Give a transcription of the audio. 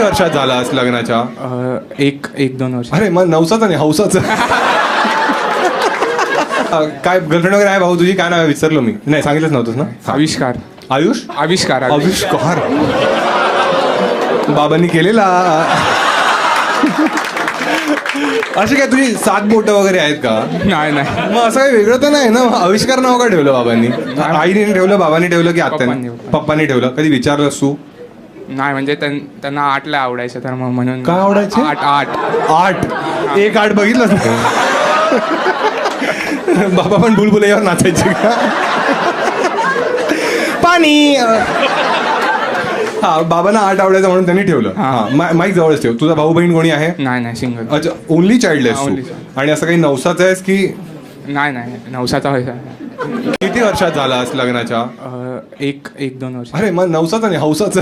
वर्षात झालास लग्नाच्या? एक दोन वर्ष. अरे मग नवसाचं नाही हौसाचं. काय गर्लफ्रेंड वगैरे आहे भाऊ तुझी? काय नाव आहे विसरलो मी. नाही सांगितलंच नव्हतंस ना. आविष्कार. आयुष आविष्कार. आविष्कार बाबांनी केलेला. अशी काय तुझी 7 बोटं वगैरे आहेत का? नाही नाही. मग असं काही वेगळं तर नाही ना. आविष्कार नाव का ठेवलं बाबांनी? आईने ठेवलं, बाबांनी ठेवलं की आत्याने? पप्पांनी ठेवलं. कधी विचारलंस तू? नाही म्हणजे त्यांना 8ला आवडायचं तर मग म्हणून. काय आवडायचे? 8 एक 8 बघितलं. बाबा पण बुलबुलैयावर नाचायचे का? पाणी. हा बाबांना 8 आवडायचं म्हणून त्यांनी ठेवलं. हा माईक जवळच ठेव. तुझा भाऊ बहीण कोणी आहे? नाही सिंगल. अच्छा ओनली चाइल्ड आहेस only तू. आणि असं काही नवसाचं आहेस की? नाही नवसाचा व्हायचा. किती वर्षात झालास लग्नाच्या? एक दोन वर्ष. अरे मग नवसाचं नाही हौसाचं.